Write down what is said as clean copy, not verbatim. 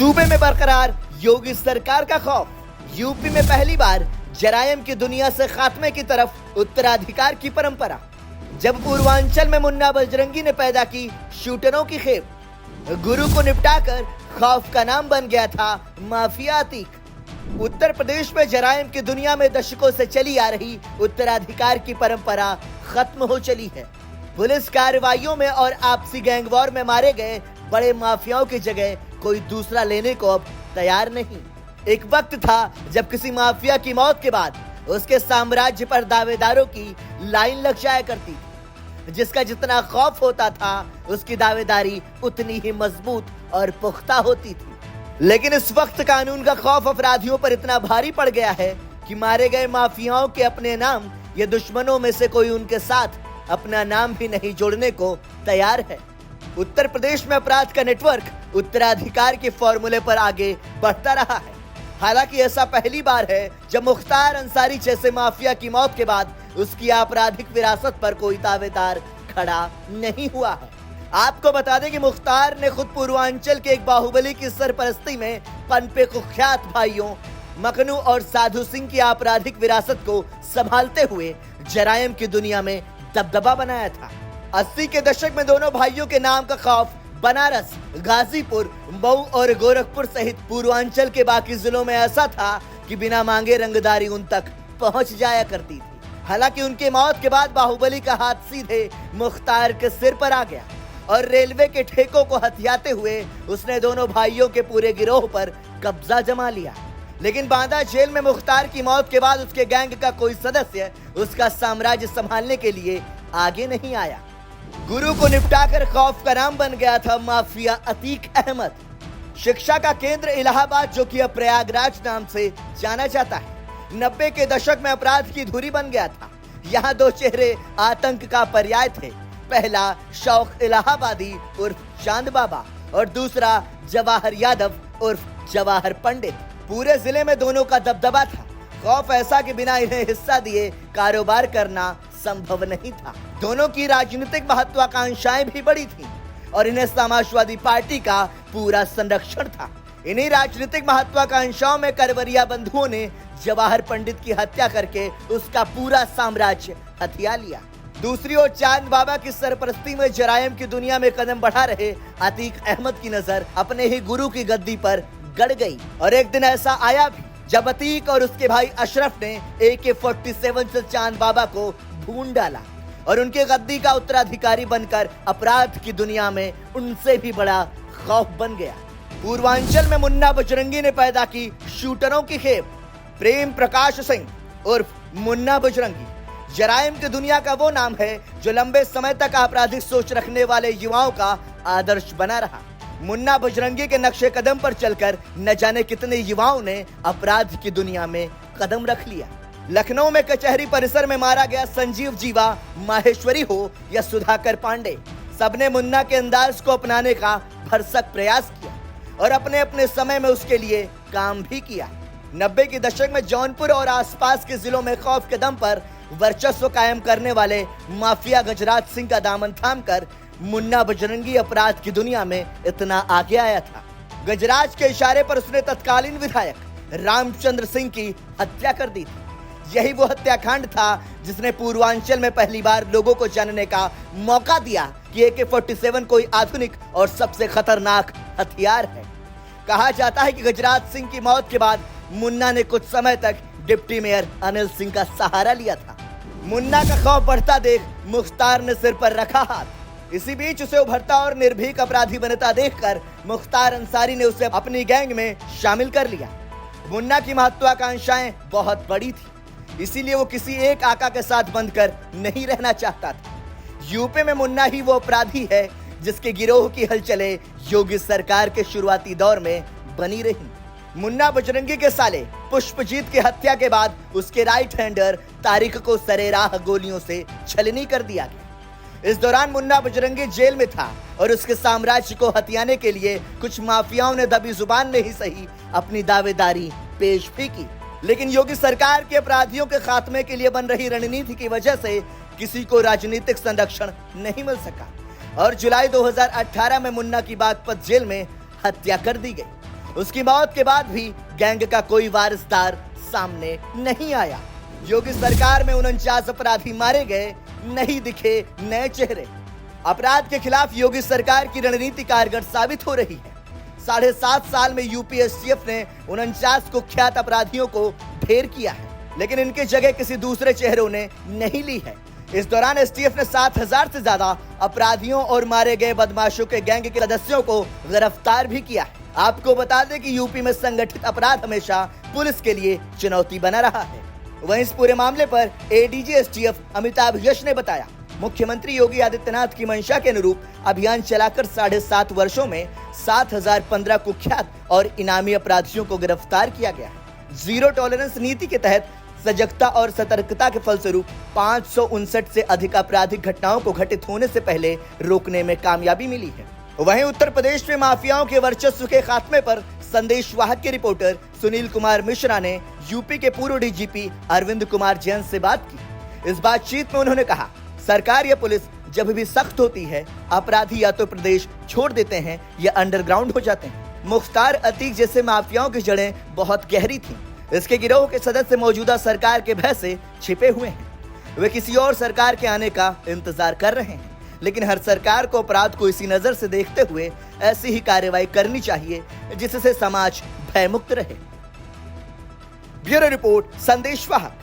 सूबे में बरकरार योगी सरकार का खौफ। यूपी में पहली बार जरायम की दुनिया से खात्मे की तरफ उत्तराधिकार की परंपरा। जब पूर्वांचल में मुन्ना बजरंगी ने पैदा की शूटरों की खेप, गुरु को निपटाकर खौफ का नाम बन गया था माफिया अतीक। उत्तर प्रदेश में जरायम की दुनिया में दशकों से चली आ रही उत्तराधिकार की परंपरा खत्म हो चली है। पुलिस कार्रवाइयों में और आपसी गैंगवॉर में मारे गए बड़े माफियाओं की जगह कोई दूसरा लेने को अब तैयार नहीं। एक वक्त था जब किसी माफिया की मौत के बाद उसके साम्राज्य पर दावेदारों की लाइन लग जाया करती थी। जिसका जितना खौफ होता था उसकी दावेदारी उतनी ही मजबूत और पुख्ता होती थी। लेकिन इस वक्त कानून का खौफ अपराधियों पर इतना भारी पड़ गया है कि मारे गए माफियाओं के अपने नाम या दुश्मनों में से कोई उनके साथ अपना नाम भी नहीं जोड़ने को तैयार है। उत्तर प्रदेश में अपराध का नेटवर्क उत्तराधिकार के फॉर्मूले पर आगे बढ़ता रहा है। हालांकि ऐसा पहली बार है जब मुख्तार अंसारी जैसे माफिया की मौत के बाद उसकी आपराधिक विरासत पर कोई दावेदार खड़ा नहीं हुआ है। आपको बता दें कि मुख्तार ने खुद पूर्वांचल के एक बाहुबली की सरपरस्ती में पनपे कुख्यात भाइयों मकनू और साधु सिंह की आपराधिक विरासत को संभालते हुए जरायम की दुनिया में दबदबा बनाया था। 80 के दशक में दोनों भाइयों के नाम का खौफ बनारस, गाजीपुर, मऊ और गोरखपुर सहित पूर्वांचल के बाकी जिलों में ऐसा था कि बिना मांगे रंगदारी उन तक पहुंच जाया करती थी। हालांकि उनके मौत के बाद बाहुबली का हाथ सीधे मुख्तार के सिर पर आ गया और रेलवे के ठेकों को हथियाते हुए उसने दोनों भाइयों के पूरे गिरोह पर कब्जा जमा लिया। लेकिन बांदा जेल में मुख्तार की मौत के बाद उसके गैंग का कोई सदस्य उसका साम्राज्य संभालने के लिए आगे नहीं आया। गुरु को निपटाकर खौफ का नाम बन गया था माफिया अतीक अहमद। शिक्षा का केंद्र इलाहाबाद, जो कि अब प्रयागराज नाम से जाना जाता है, 90 के दशक में अपराध की धुरी बन गया था। यहाँ दो चेहरे आतंक का पर्याय थे। पहला शौक इलाहाबादी उर्फ चांद बाबा और दूसरा जवाहर यादव उर्फ जवाहर पंडित। पूरे जिले में दोनों का दबदबा था। खौफ ऐसा कि बिना इन्हें हिस्सा दिए कारोबार करना संभव नहीं था। दोनों की राजनीतिक महत्वाकांक्षाएं भी बड़ी थीं और इन्हें समाजवादी पार्टी का पूरा संरक्षण था। इन्हीं राजनीतिक महत्वाकांक्षाओं में करवरिया बंधुओं ने जवाहर पंडित की हत्या करके उसका पूरा साम्राज्य हथिया लिया। दूसरी ओर चांद बाबा की सरपरस्ती में जरायम की दुनिया में कदम बढ़ा रहे अतीक अहमद की नजर अपने ही गुरु की गद्दी पर गड़ गई। और एक दिन ऐसा आया भी जब अतीक और उसके भाई अशरफ ने AK-47 से चांद बाबा को भून डाला और उनके गद्दी का उत्तराधिकारी बनकर अपराध की दुनिया में उनसे भी बड़ा खौफ बन गया। पूर्वांचल में मुन्ना बजरंगी ने पैदा की शूटरों की खेप। प्रेम प्रकाश सिंह उर्फ मुन्ना बजरंगी जरायम की दुनिया का वो नाम है जो लंबे समय तक आपराधिक सोच रखने वाले युवाओं का आदर्श बना रहा। मुन्ना बजरंगी के नक्शे कदम पर चलकर न जाने कितने युवाओं ने अपराध की दुनिया में कदम रख लिया। लखनऊ में कचहरी परिसर में मारा गया संजीव जीवा, माहेश्वरी हो या सुधाकर पांडे, सबने मुन्ना के अंदाज को अपनाने का भरसक प्रयास किया और अपने अपने समय में उसके लिए काम भी किया। 90 के दशक में जौनपुर और आसपास के जिलों में खौफ के दम पर वर्चस्व कायम करने वाले माफिया गजराज सिंह का दामन थामकर मुन्ना बजरंगी अपराध की दुनिया में इतना आगे आया था। गजराज के इशारे पर उसने तत्कालीन विधायक रामचंद्र सिंह की हत्या कर दी थी। यही वो हत्याकांड था जिसने पूर्वांचल में पहली बार लोगों को जानने का मौका दिया कि AK-47 कोई आधुनिक और सबसे खतरनाक हथियार है। कहा जाता है कि गजराज सिंह की मौत के बाद मुन्ना ने कुछ समय तक डिप्टी मेयर अनिल सिंह का सहारा लिया था। मुन्ना का खौफ बढ़ता देख मुख्तार ने सिर पर रखा हाथ। इसी बीच उसे उभरता और निर्भीक अपराधी बनता देखकर मुख्तार अंसारी ने उसे अपनी गैंग में शामिल कर लिया। मुन्ना की महत्वाकांक्षाएं बहुत बड़ी थी, इसीलिए वो किसी एक आका के साथ बंधकर नहीं रहना चाहता था। यूपी में मुन्ना ही वो अपराधी है जिसके गिरोह की हलचलें योगी सरकार के शुरुआती दौर में बनी रही। मुन्ना बजरंगी के साले पुष्पजीत की हत्या के बाद उसके राइट हैंडर तारिक को सरेराह गोलियों से छलनी कर दिया गया। इस दौरान मुन्ना बजरंगी जेल में था और उसके साम्राज्य को हथियाने के लिए कुछ माफियाओं ने दबी जुबान में ही सही अपनी दावेदारी पेश भी की। लेकिन योगी सरकार के अपराधियों के खात्मे के लिए बन रही रणनीति की वजह से किसी को राजनीतिक संरक्षण नहीं मिल सका और जुलाई 2018 में मुन्ना की बागपत जेल में हत्या कर दी गई। उसकी मौत के बाद भी गैंग का कोई वारिसदार सामने नहीं आया। योगी सरकार में 49 अपराधी मारे गए, नहीं दिखे नए चेहरे। अपराध के खिलाफ योगी सरकार की रणनीति कारगर साबित हो रही है। 7.5 साल में यूपी एसटीएफ ने 49 कुख्यात अपराधियों को ढेर किया है, लेकिन इनकी जगह किसी दूसरे चेहरों ने नहीं ली है। इस दौरान एसटीएफ ने 7,000 से ज्यादा अपराधियों और मारे गए बदमाशों के गैंग के सदस्यों को गिरफ्तार भी किया है। आपको बता दें कि यूपी में संगठित अपराध हमेशा पुलिस के लिए चुनौती बना रहा है। वहीं इस पूरे मामले पर एडीजी एसटीएफ अमिताभ यश ने बताया, मुख्यमंत्री योगी आदित्यनाथ की मंशा के अनुरूप अभियान चलाकर 7.5 वर्षों में 7,015 कुख्यात और इनामी अपराधियों को गिरफ्तार किया गया है। जीरो टॉलरेंस नीति के तहत सजगता और सतर्कता के फलस्वरूप 559 से अधिक आपराधिक घटनाओं को घटित होने से पहले रोकने में कामयाबी मिली है। वहीं उत्तर प्रदेश में माफियाओं के वर्चस्व के खात्मे पर संदेश वाहक के रिपोर्टर सुनील कुमार मिश्रा ने यूपी के पूर्व डीजीपी अरविंद कुमार जैन से बात की। इस बातचीत में उन्होंने कहा, सरकार या पुलिस जब भी सख्त होती है, अपराधी या तो प्रदेश छोड़ देते हैं या अंडरग्राउंड हो जाते हैं। मुख्तार अतीक जैसे माफियाओं की जड़ें बहुत गहरी थीं। इसके गिरोह के सदस्य मौजूदा सरकार के भय से छिपे हुए हैं। वे किसी और सरकार के आने का इंतजार कर रहे हैं, लेकिन हर सरकार को अपराध को इसी नजर से देखते हुए ऐसी ही कार्रवाई करनी चाहिए जिससे समाज भयमुक्त रहे। ब्यूरो रिपोर्ट, संदेश वाहक।